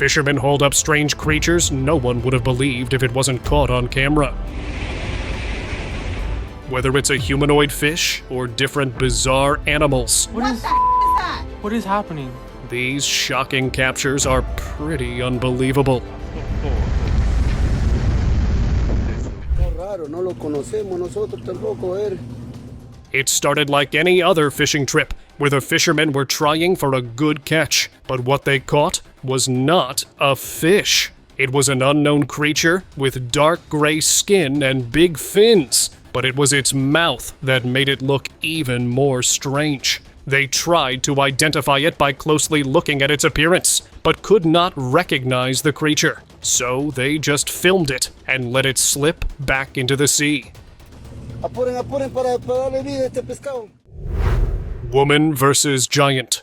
Fishermen hauled up strange creatures no one would have believed if it wasn't caught on camera. Whether it's a humanoid fish or different bizarre animals. What the f is that? What is happening? These shocking captures are pretty unbelievable. It started like any other fishing trip, where the fishermen were trying for a good catch, but what they caught was not a fish. It was an unknown creature with dark gray skin and big fins, but it was its mouth that made it look even more strange. They tried to identify it by closely looking at its appearance, but could not recognize the creature. So they just filmed it and let it slip back into the sea. Woman versus giant.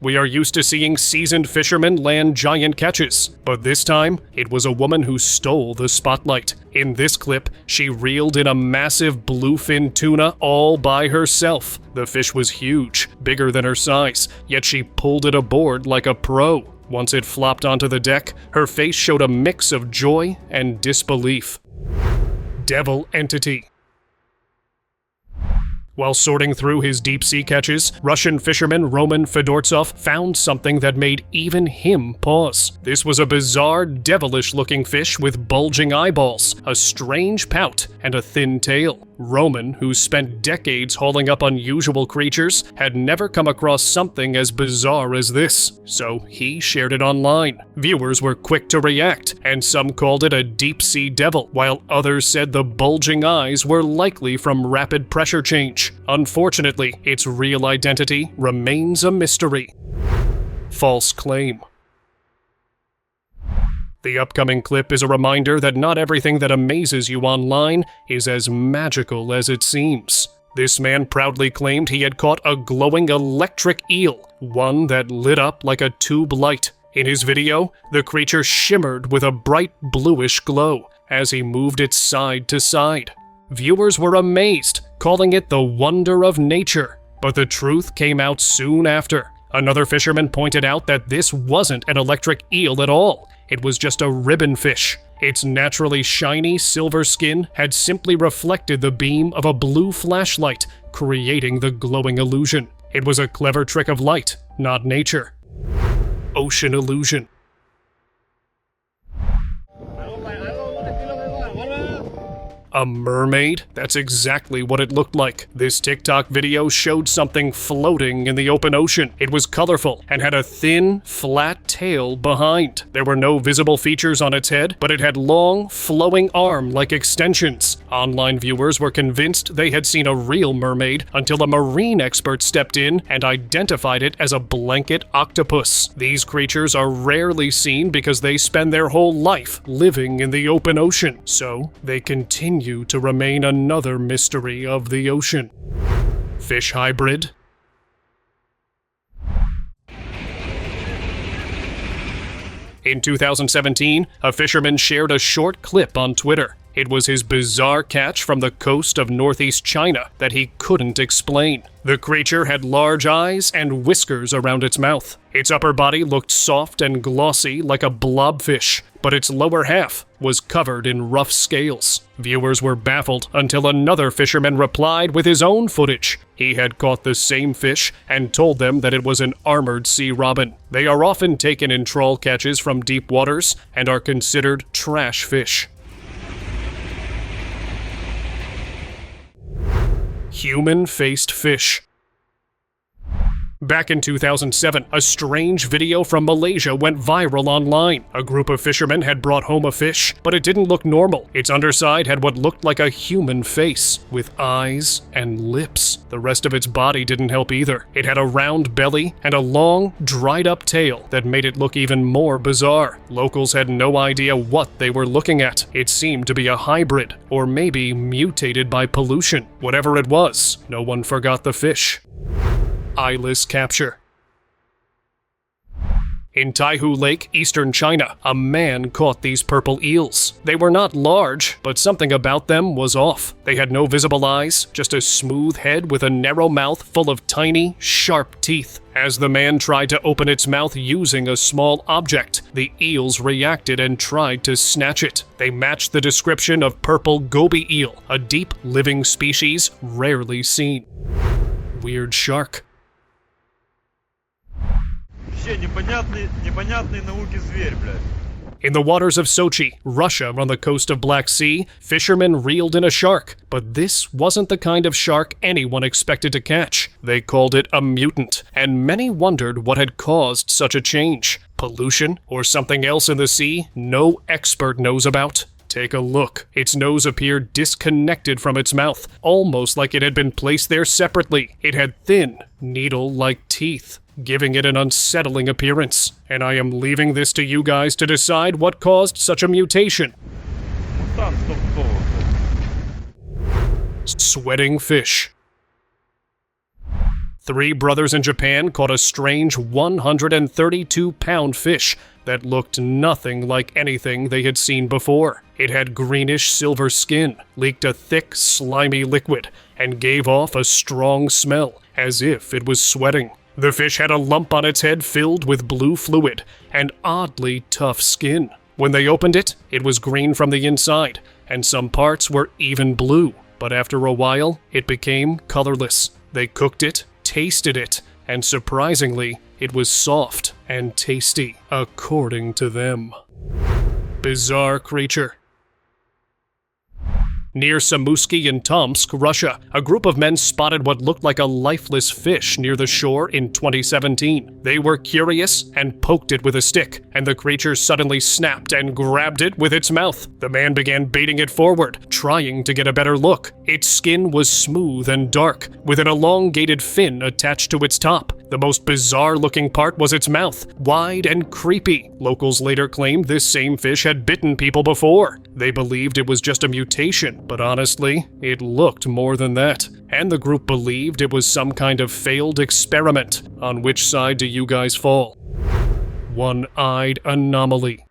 We are used to seeing seasoned fishermen land giant catches, but this time, it was a woman who stole the spotlight. In this clip, she reeled in a massive bluefin tuna all by herself. The fish was huge, bigger than her size, yet she pulled it aboard like a pro. Once it flopped onto the deck, her face showed a mix of joy and disbelief. Devil entity. While sorting through his deep-sea catches, Russian fisherman Roman Fedortsov found something that made even him pause. This was a bizarre, devilish-looking fish with bulging eyeballs, a strange pout, and a thin tail. Roman, who spent decades hauling up unusual creatures, had never come across something as bizarre as this, so he shared it online. Viewers were quick to react, and some called it a deep-sea devil, while others said the bulging eyes were likely from rapid pressure change. Unfortunately, its real identity remains a mystery. False claim. The upcoming clip is a reminder that not everything that amazes you online is as magical as it seems. This man proudly claimed he had caught a glowing electric eel, one that lit up like a tube light. In his video, the creature shimmered with a bright bluish glow as he moved it side to side. Viewers were amazed, calling it the wonder of nature. But the truth came out soon after. Another fisherman pointed out that this wasn't an electric eel at all. It was just a ribbon fish. Its naturally shiny silver skin had simply reflected the beam of a blue flashlight, creating the glowing illusion. It was a clever trick of light, not nature. Ocean illusion. A mermaid? That's exactly what it looked like. This TikTok video showed something floating in the open ocean. It was colorful and had a thin, flat tail behind. There were no visible features on its head, but it had long, flowing arm-like extensions. Online viewers were convinced they had seen a real mermaid until a marine expert stepped in and identified it as a blanket octopus. These creatures are rarely seen because they spend their whole life living in the open ocean, so they continue to remain another mystery of the ocean. Fish hybrid. In 2017, a fisherman shared a short clip on Twitter. It was his bizarre catch from the coast of northeast China that he couldn't explain. The creature had large eyes and whiskers around its mouth. Its upper body looked soft and glossy like a blobfish, but its lower half was covered in rough scales. Viewers were baffled until another fisherman replied with his own footage. He had caught the same fish and told them that it was an armored sea robin. They are often taken in trawl catches from deep waters and are considered trash fish. Human-faced fish. Back in 2007, a strange video from Malaysia went viral online. A group of fishermen had brought home a fish, but it didn't look normal. Its underside had what looked like a human face, with eyes and lips. The rest of its body didn't help either. It had a round belly and a long, dried-up tail that made it look even more bizarre. Locals had no idea what they were looking at. It seemed to be a hybrid, or maybe mutated by pollution. Whatever it was, no one forgot the fish. Eyeless capture. In Taihu Lake, eastern China, a man caught these purple eels. They were not large, but something about them was off. They had no visible eyes, just a smooth head with a narrow mouth full of tiny, sharp teeth. As the man tried to open its mouth using a small object, the eels reacted and tried to snatch it. They matched the description of purple goby eel, a deep, living species rarely seen. Weird shark. Непонятный науки зверь, блядь. In the waters of Sochi, Russia, on the coast of Black Sea, fishermen reeled in a shark. But this wasn't the kind of shark anyone expected to catch. They called it a mutant, and many wondered what had caused such a change. Pollution or something else in the sea no expert knows about? Take a look. Its nose appeared disconnected from its mouth, almost like it had been placed there separately. It had thin, needle-like teeth, giving it an unsettling appearance. And I am leaving this to you guys to decide what caused such a mutation. Мутант стопудово. Sweating fish. 3 brothers in Japan caught a strange 132-pound fish that looked nothing like anything they had seen before. It had greenish silver skin, leaked a thick, slimy liquid, and gave off a strong smell, as if it was sweating. The fish had a lump on its head filled with blue fluid and oddly tough skin. When they opened it, it was green from the inside, and some parts were even blue. But after a while, it became colorless. They cooked it, tasted it, and surprisingly, it was soft and tasty, according to them. Bizarre creature. Near Samusky in Tomsk, Russia, a group of men spotted what looked like a lifeless fish near the shore in 2017. They were curious and poked it with a stick, and the creature suddenly snapped and grabbed it with its mouth. The man began baiting it forward, trying to get a better look. Its skin was smooth and dark, with an elongated fin attached to its top. The most bizarre-looking part was its mouth, wide and creepy. Locals later claimed this same fish had bitten people before. They believed it was just a mutation, but honestly, it looked more than that. And the group believed it was some kind of failed experiment. On which side do you guys fall? One-eyed anomaly.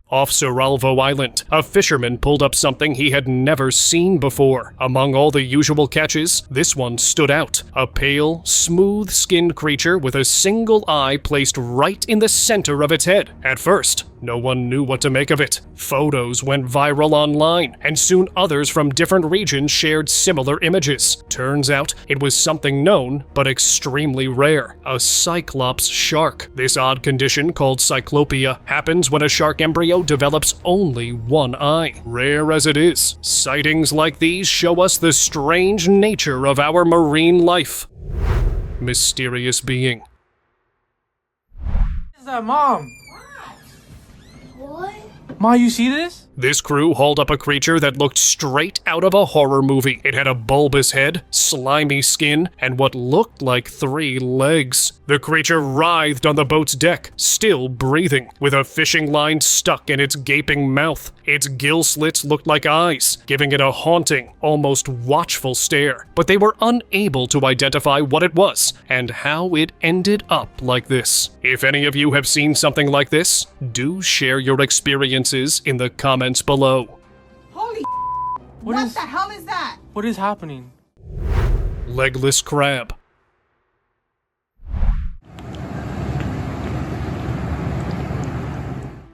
Off Suralvo Island, a fisherman pulled up something he had never seen before. Among all the usual catches, this one stood out. A pale, smooth-skinned creature with a single eye placed right in the center of its head. At first, no one knew what to make of it. Photos went viral online, and soon others from different regions shared similar images. Turns out, it was something known, but extremely rare. A cyclops shark. This odd condition, called cyclopia, happens when a shark embryo develops only one eye. Rare as it is, sightings like these show us the strange nature of our marine life. Mysterious being. What is that, Mom? What? Ma, you see this? This crew hauled up a creature that looked straight out of a horror movie. It had a bulbous head, slimy skin, and what looked like 3 legs. The creature writhed on the boat's deck, still breathing, with a fishing line stuck in its gaping mouth. Its gill slits looked like eyes, giving it a haunting, almost watchful stare. But they were unable to identify what it was, and how it ended up like this. If any of you have seen something like this, do share your experiences in the comments below. Holy what the hell is that? What is happening? Legless crab.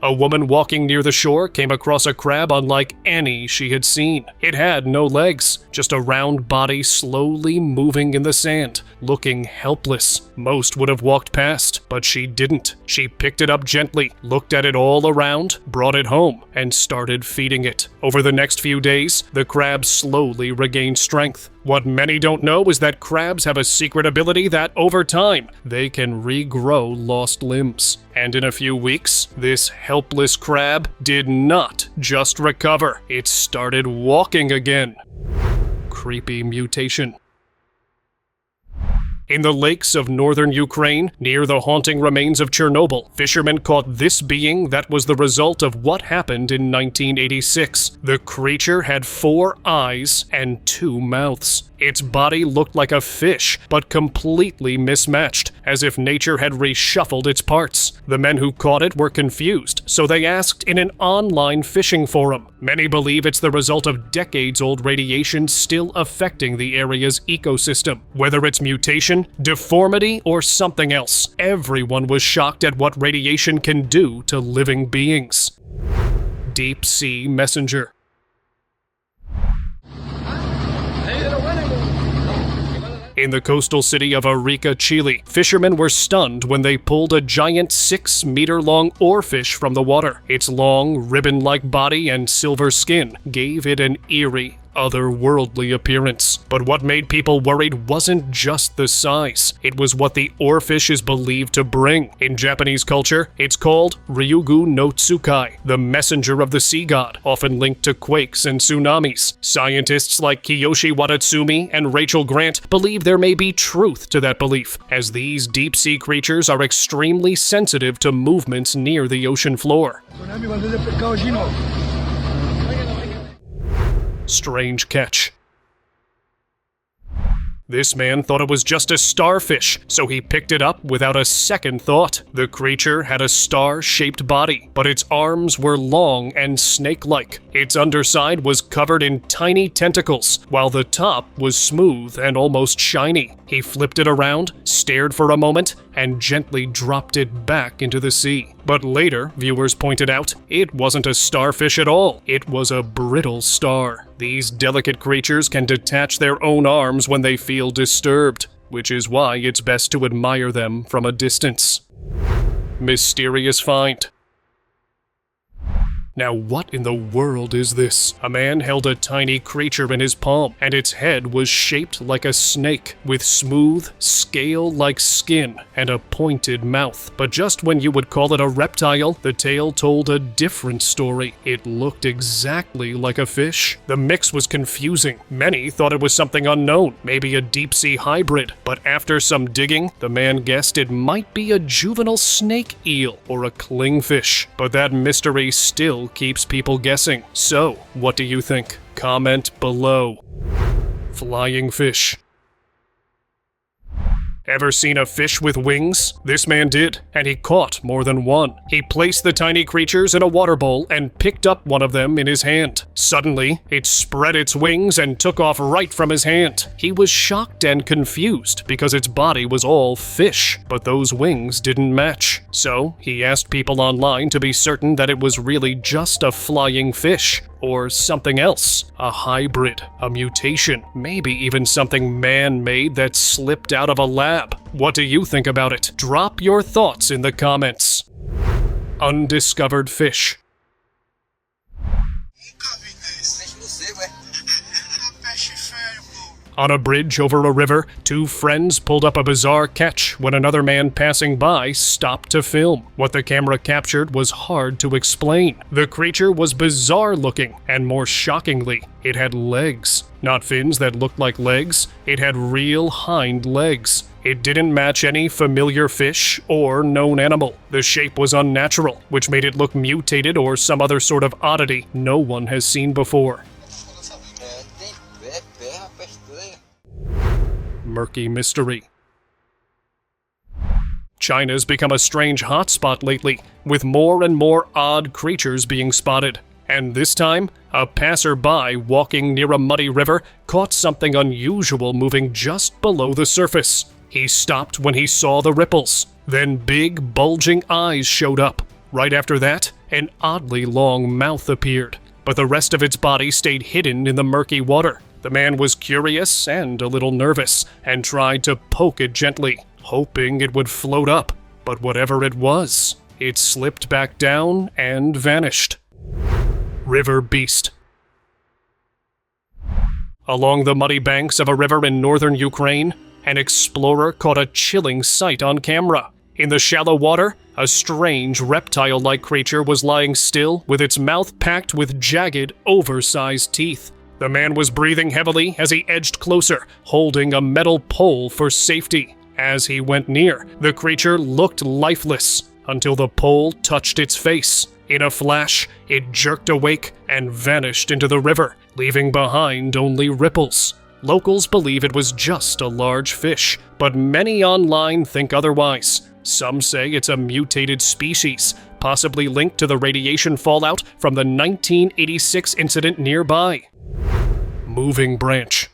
A woman walking near the shore came across a crab unlike any she had seen. It had no legs, just a round body slowly moving in the sand, looking helpless. Most would have walked past, but she didn't. She picked it up gently, looked at it all around, brought it home, and started feeding it. Over the next few days, the crab slowly regained strength. What many don't know is that crabs have a secret ability that, over time, they can regrow lost limbs. And in a few weeks, this helpless crab did not just recover. It started walking again. Creepy mutation. In the lakes of northern Ukraine, near the haunting remains of Chernobyl, fishermen caught this being that was the result of what happened in 1986. The creature had 4 eyes and 2 mouths. Its body looked like a fish, but completely mismatched, as if nature had reshuffled its parts. The men who caught it were confused, so they asked in an online fishing forum. Many believe it's the result of decades-old radiation still affecting the area's ecosystem. Whether it's mutation, deformity, or something else, everyone was shocked at what radiation can do to living beings. Deep Sea Messenger. In the coastal city of Arica, Chile, fishermen were stunned when they pulled a giant 6-meter-long oarfish from the water. Its long, ribbon-like body and silver skin gave it an eerie, otherworldly appearance. But what made people worried wasn't just the size. It was what the oarfish is believed to bring. In Japanese culture, it's called Ryugu no Tsukai, the messenger of the sea god, often linked to quakes and tsunamis. Scientists like Kiyoshi Watatsumi and Rachel Grant believe there may be truth to that belief, as these deep-sea creatures are extremely sensitive to movements near the ocean floor. Strange catch. This man thought it was just a starfish, so he picked it up without a second thought. The creature had a star-shaped body, but its arms were long and snake-like. Its underside was covered in tiny tentacles, while the top was smooth and almost shiny. He flipped it around, stared for a moment, and gently dropped it back into the sea. But later, viewers pointed out, it wasn't a starfish at all. It was a brittle star. These delicate creatures can detach their own arms when they feel disturbed, which is why it's best to admire them from a distance. Mysterious find. Now what in the world is this? A man held a tiny creature in his palm, and its head was shaped like a snake, with smooth, scale-like skin and a pointed mouth. But just when you would call it a reptile, the tail told a different story. It looked exactly like a fish. The mix was confusing. Many thought it was something unknown, maybe a deep-sea hybrid. But after some digging, the man guessed it might be a juvenile snake eel or a clingfish. But that mystery still keeps people guessing. So, what do you think? Comment below. Flying fish. Ever seen a fish with wings? This man did, and he caught more than one. He placed the tiny creatures in a water bowl and picked up one of them in his hand. Suddenly, it spread its wings and took off right from his hand. He was shocked and confused because its body was all fish, but those wings didn't match. So, he asked people online to be certain that it was really just a flying fish. Or something else. A hybrid, a mutation, maybe even something man-made that slipped out of a lab. What do you think about it? Drop your thoughts in the comments. Undiscovered fish. On a bridge over a river, 2 friends pulled up a bizarre catch when another man passing by stopped to film. What the camera captured was hard to explain. The creature was bizarre looking, and more shockingly, it had legs. Not fins that looked like legs, it had real hind legs. It didn't match any familiar fish or known animal. The shape was unnatural, which made it look mutated or some other sort of oddity no one has seen before. Murky mystery. China's become a strange hotspot lately, with more and more odd creatures being spotted. And this time, a passerby walking near a muddy river caught something unusual moving just below the surface. He stopped when he saw the ripples. Then big, bulging eyes showed up. Right after that, an oddly long mouth appeared, but the rest of its body stayed hidden in the murky water. The man was curious and a little nervous, and tried to poke it gently, hoping it would float up. But whatever it was, it slipped back down and vanished. River beast. Along the muddy banks of a river in northern Ukraine, an explorer caught a chilling sight on camera. In the shallow water, a strange reptile-like creature was lying still with its mouth packed with jagged, oversized teeth. The man was breathing heavily as he edged closer, holding a metal pole for safety. As he went near, the creature looked lifeless until the pole touched its face. In a flash, it jerked awake and vanished into the river, leaving behind only ripples. Locals believe it was just a large fish, but many online think otherwise. Some say it's a mutated species, possibly linked to the radiation fallout from the 1986 incident nearby. Moving branch.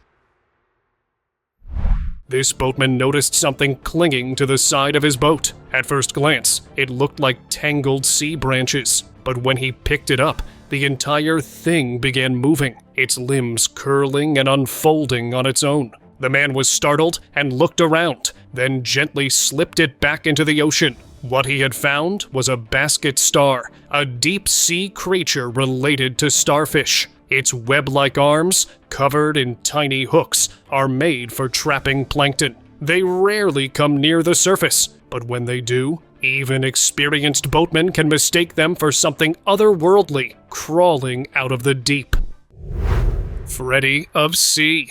This boatman noticed something clinging to the side of his boat. At first glance, it looked like tangled sea branches, but when he picked it up, the entire thing began moving, its limbs curling and unfolding on its own. The man was startled and looked around, then gently slipped it back into the ocean. What he had found was a basket star, a deep-sea creature related to starfish. Its web-like arms, covered in tiny hooks, are made for trapping plankton. They rarely come near the surface, but when they do, even experienced boatmen can mistake them for something otherworldly crawling out of the deep. Freddy of Sea.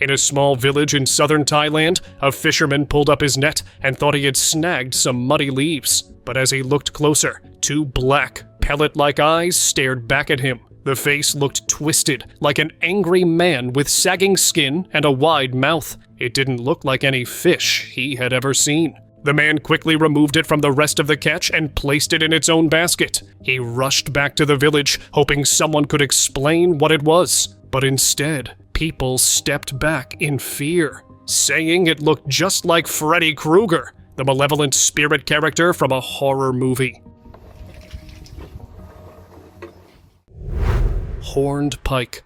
In a small village in southern Thailand, a fisherman pulled up his net and thought he had snagged some muddy leaves. But as he looked closer, two black, pellet-like eyes stared back at him. The face looked twisted, like an angry man with sagging skin and a wide mouth. It didn't look like any fish he had ever seen. The man quickly removed it from the rest of the catch and placed it in its own basket. He rushed back to the village, hoping someone could explain what it was. But instead, people stepped back in fear, saying it looked just like Freddy Krueger, the malevolent spirit character from a horror movie. Horned pike.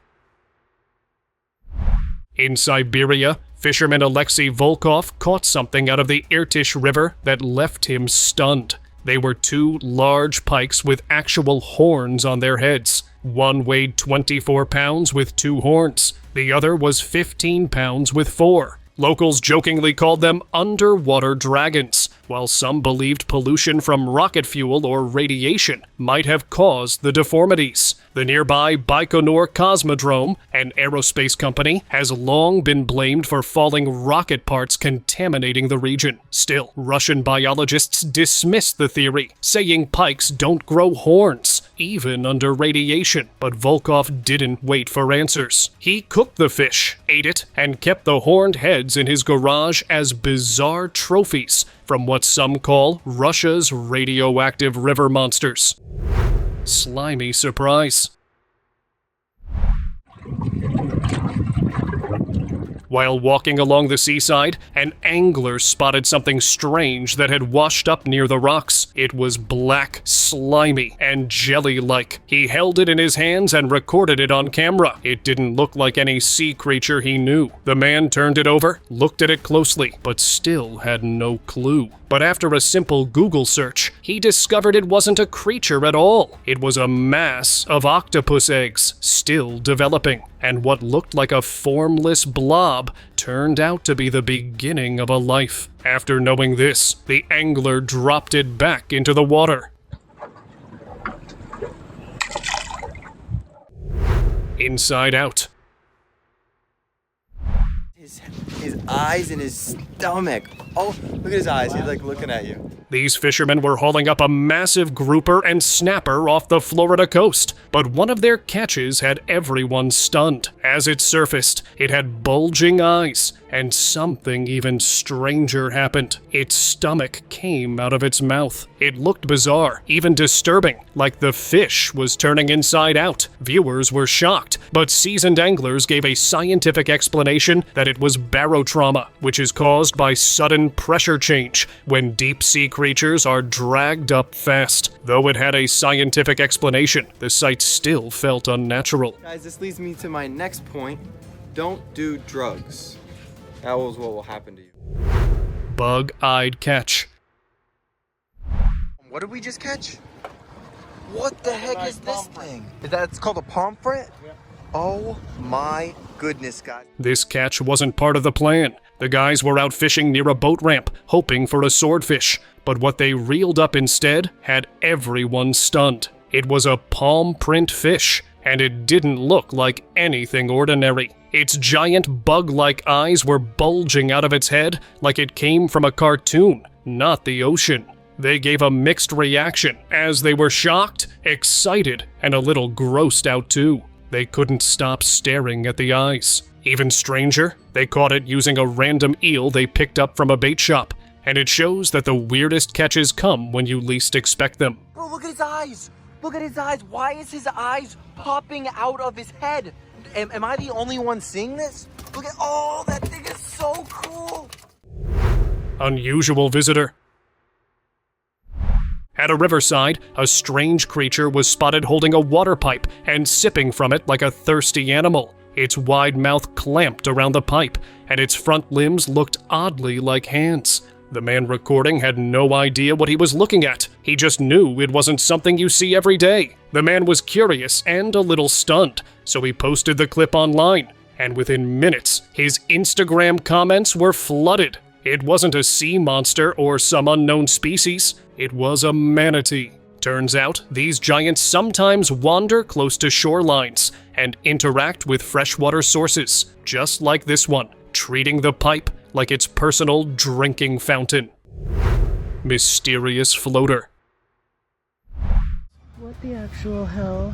In Siberia, fisherman Alexei Volkov caught something out of the Irtysh River that left him stunned. They were two large pikes with actual horns on their heads. One weighed 24 pounds with 2 horns. The other was 15 pounds with 4. Locals jokingly called them underwater dragons, while some believed pollution from rocket fuel or radiation might have caused the deformities. The nearby Baikonur Cosmodrome, an aerospace company, has long been blamed for falling rocket parts contaminating the region. Still, Russian biologists dismissed the theory, saying pikes don't grow horns, even under radiation. But Volkov didn't wait for answers. He cooked the fish, ate it, and kept the horned heads in his garage as bizarre trophies from what some call Russia's radioactive river monsters. Slimy surprise. While walking along the seaside, an angler spotted something strange that had washed up near the rocks. It was black, slimy, and jelly-like. He held it in his hands and recorded it on camera. It didn't look like any sea creature he knew. The man turned it over, looked at it closely, but still had no clue. But after a simple Google search, he discovered it wasn't a creature at all. It was a mass of octopus eggs, still developing. And what looked like a formless blob turned out to be the beginning of a life. After knowing this, the angler dropped it back into the water. Inside out. His eyes and his stomach. Oh, look at his eyes. He's like looking at you. These fishermen were hauling up a massive grouper and snapper off the Florida coast, but one of their catches had everyone stunned. As it surfaced, it had bulging eyes, and something even stranger happened. Its stomach came out of its mouth. It looked bizarre, even disturbing, like the fish was turning inside out. Viewers were shocked, but seasoned anglers gave a scientific explanation that it was barotrauma, which is caused by sudden pressure change when deep-sea creatures are dragged up fast. Though it had a scientific explanation, the sight still felt unnatural. Guys, this leads me to my next point. Don't do drugs. That was what will happen to you. Bug-eyed catch. What did we just catch? What the heck is this thing? It's called a pomfret? Yeah. Oh my goodness, guys. This catch wasn't part of the plan. The guys were out fishing near a boat ramp, hoping for a swordfish. but what they reeled up instead had everyone stunned. It was a palm print fish, and it didn't look like anything ordinary. Its giant bug-like eyes were bulging out of its head like it came from a cartoon, not the ocean. They gave a mixed reaction, as they were shocked, excited, and a little grossed out too. They couldn't stop staring at the eyes. Even stranger, they caught it using a random eel they picked up from a bait shop, and it shows that the weirdest catches come when you least expect them. Bro, look at his eyes! Look at his eyes! Why is his eyes popping out of his head? Am I the only one seeing this? Look at, oh, that thing is so cool! Unusual visitor. At a riverside, a strange creature was spotted holding a water pipe and sipping from it like a thirsty animal. Its wide mouth clamped around the pipe, and its front limbs looked oddly like hands. The man recording had no idea what he was looking at. He just knew it wasn't something you see every day. The man was curious and a little stunned, so he posted the clip online, and within minutes, his Instagram comments were flooded. It wasn't a sea monster or some unknown species. It was a manatee. Turns out, these giants sometimes wander close to shorelines and interact with freshwater sources, just like this one, treating the pipe like its personal drinking fountain. Mysterious floater. What the actual hell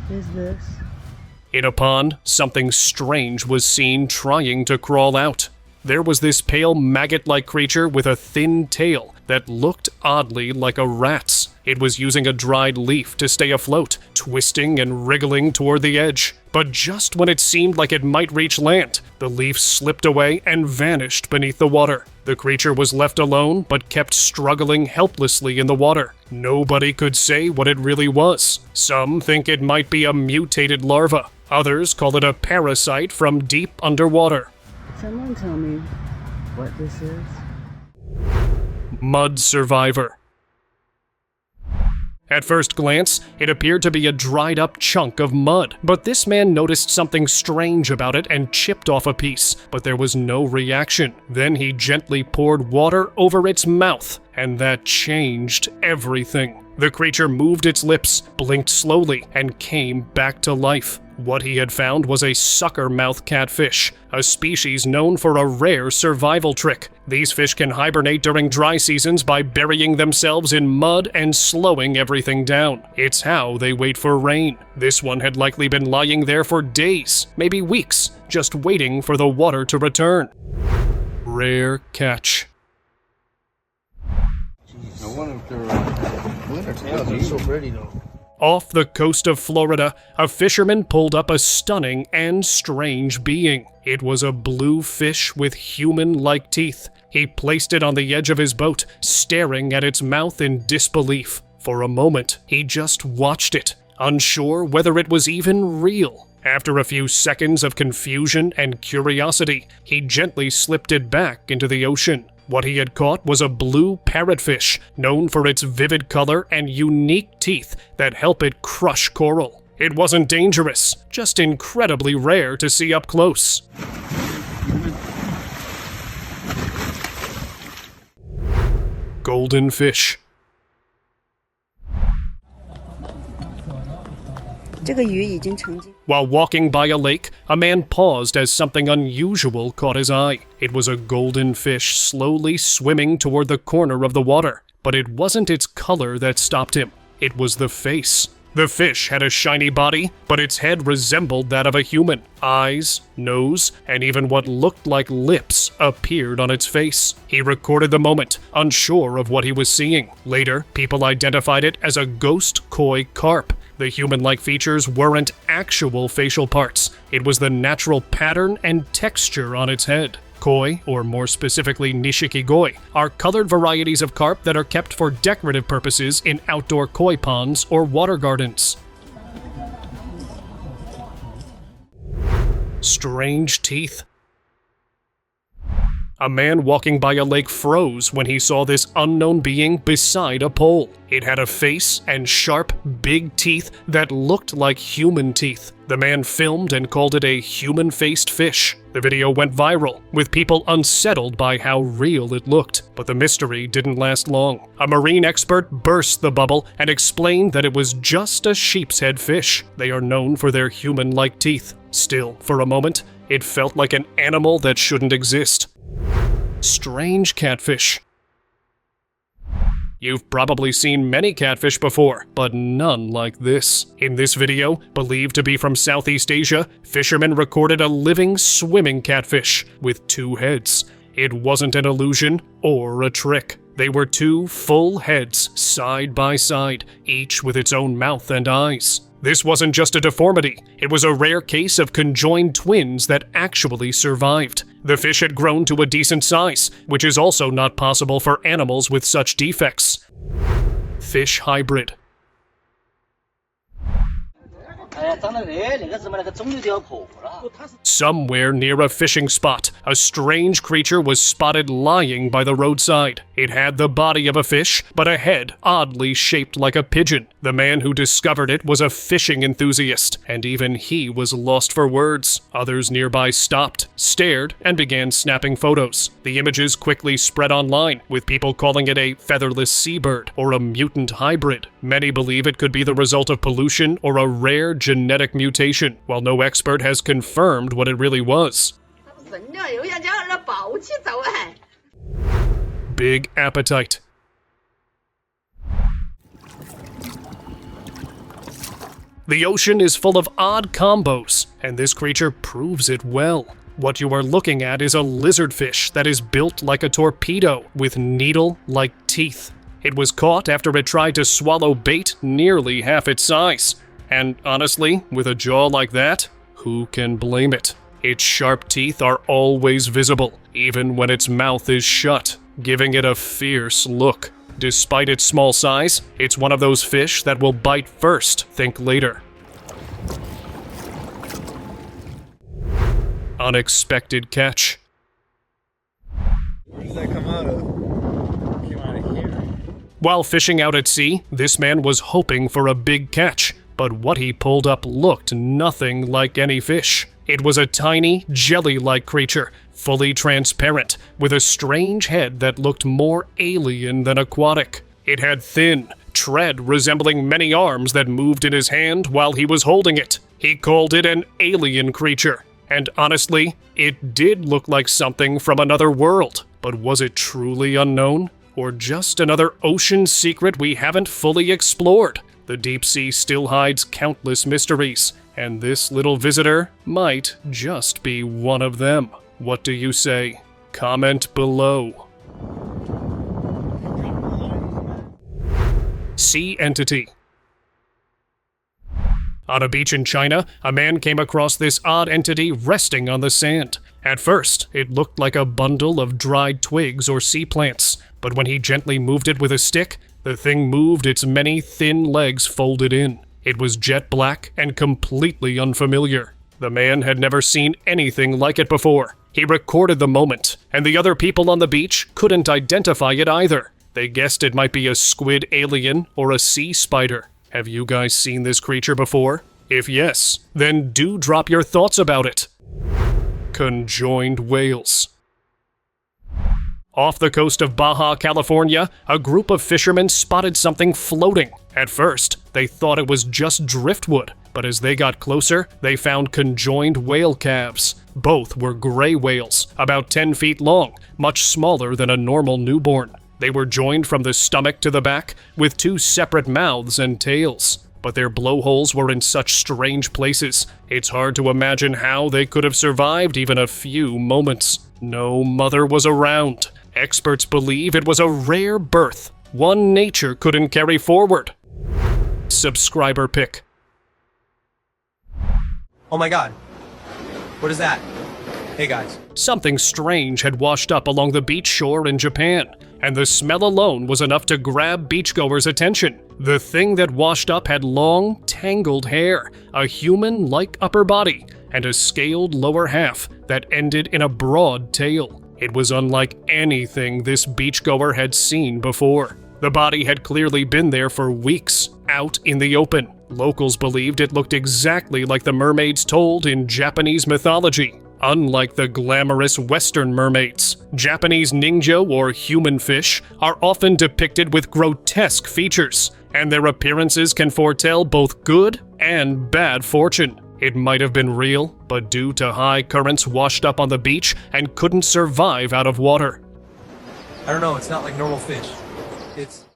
is this? In a pond, something strange was seen trying to crawl out. There was this pale maggot-like creature with a thin tail that looked oddly like a rat's. It was using a dried leaf to stay afloat, twisting and wriggling toward the edge. But just when it seemed like it might reach land, the leaf slipped away and vanished beneath the water. The creature was left alone, but kept struggling helplessly in the water. Nobody could say what it really was. Some think it might be a mutated larva. Others call it a parasite from deep underwater. Someone tell me what this is. Mud survivor. At first glance, it appeared to be a dried-up chunk of mud, but this man noticed something strange about it and chipped off a piece, but there was no reaction. Then he gently poured water over its mouth, and that changed everything. The creature moved its lips, blinked slowly, and came back to life. What he had found was a sucker-mouth catfish, a species known for a rare survival trick. These fish can hibernate during dry seasons by burying themselves in mud and slowing everything down. It's how they wait for rain. This one had likely been lying there for days, maybe weeks, just waiting for the water to return. Rare catch. I wonder if they're winter tails. They're so pretty though. Off the coast of Florida, a fisherman pulled up a stunning and strange being. It was a blue fish with human-like teeth. He placed it on the edge of his boat, staring at its mouth in disbelief. For a moment, he just watched it, unsure whether it was even real. After a few seconds of confusion and curiosity, he gently slipped it back into the ocean. What he had caught was a blue parrotfish, known for its vivid color and unique teeth that help it crush coral. It wasn't dangerous, just incredibly rare to see up close. Golden fish. While walking by a lake, a man paused as something unusual caught his eye. It was a golden fish slowly swimming toward the corner of the water. But it wasn't its color that stopped him. It was the face. The fish had a shiny body, but its head resembled that of a human. Eyes, nose, and even what looked like lips appeared on its face. He recorded the moment, unsure of what he was seeing. Later, people identified it as a ghost koi carp. The human-like features weren't actual facial parts. It was the natural pattern and texture on its head. Koi, or more specifically nishiki-goi, are colored varieties of carp that are kept for decorative purposes in outdoor koi ponds or water gardens. Strange teeth. A man walking by a lake froze when he saw this unknown being beside a pole. It had a face and sharp, big teeth that looked like human teeth. The man filmed and called it a human-faced fish. The video went viral, with people unsettled by how real it looked. But the mystery didn't last long. A marine expert burst the bubble and explained that it was just a sheephead fish. They are known for their human-like teeth. Still, for a moment, it felt like an animal that shouldn't exist. Strange catfish. You've probably seen many catfish before, but none like this. In this video, believed to be from Southeast Asia, fishermen recorded a living, swimming catfish with 2 heads. It wasn't an illusion or a trick. They were 2 full heads, side by side, each with its own mouth and eyes. This wasn't just a deformity, it was a rare case of conjoined twins that actually survived. The fish had grown to a decent size, which is also not possible for animals with such defects. Fish hybrid. Somewhere near a fishing spot, a strange creature was spotted lying by the roadside. It had the body of a fish, but a head oddly shaped like a pigeon. The man who discovered it was a fishing enthusiast, and even he was lost for words. Others nearby stopped, stared, and began snapping photos. The images quickly spread online, with people calling it a featherless seabird or a mutant hybrid. Many believe it could be the result of pollution or a rare genetic mutation, while no expert has confirmed what it really was. Big appetite. The ocean is full of odd combos, and this creature proves it well. What you are looking at is a lizardfish that is built like a torpedo with needle-like teeth. It was caught after it tried to swallow bait nearly half its size. And honestly, with a jaw like that, who can blame it? Its sharp teeth are always visible, even when its mouth is shut, giving it a fierce look. Despite its small size, it's one of those fish that will bite first, think later. Unexpected catch. Where did that come out of? Came out of here. While fishing out at sea, this man was hoping for a big catch, but what he pulled up looked nothing like any fish. It was a tiny, jelly-like creature, fully transparent, with a strange head that looked more alien than aquatic. It had thin, tread resembling many arms that moved in his hand while he was holding it. He called it an alien creature. And honestly, it did look like something from another world. But was it truly unknown? Or just another ocean secret we haven't fully explored? The deep sea still hides countless mysteries, and this little visitor might just be one of them. What do you say? Comment below. Sea entity. On a beach in China, a man came across this odd entity resting on the sand. At first, it looked like a bundle of dried twigs or sea plants, but when he gently moved it with a stick, the thing moved its many thin legs folded in. It was jet black and completely unfamiliar. The man had never seen anything like it before. He recorded the moment, and the other people on the beach couldn't identify it either. They guessed it might be a squid alien or a sea spider. Have you guys seen this creature before? If yes, then do drop your thoughts about it. Conjoined whales. Off the coast of Baja, California, a group of fishermen spotted something floating. At first, they thought it was just driftwood, but as they got closer, they found conjoined whale calves. Both were gray whales, about 10 feet long, much smaller than a normal newborn. They were joined from the stomach to the back, with 2 separate mouths and tails. But their blowholes were in such strange places, it's hard to imagine how they could have survived even a few moments. No mother was around. Experts believe it was a rare birth, one nature couldn't carry forward. Subscriber pick. Oh my god. What is that? Hey guys. Something strange had washed up along the beach shore in Japan, and the smell alone was enough to grab beachgoers' attention. The thing that washed up had long, tangled hair, a human-like upper body, and a scaled lower half that ended in a broad tail. It was unlike anything this beachgoer had seen before. The body had clearly been there for weeks, out in the open. Locals believed it looked exactly like the mermaids told in Japanese mythology. Unlike the glamorous Western mermaids, Japanese ninja or human fish are often depicted with grotesque features, and their appearances can foretell both good and bad fortune. It might have been real, but due to high currents washed up on the beach and couldn't survive out of water. I don't know, it's not like normal fish. It's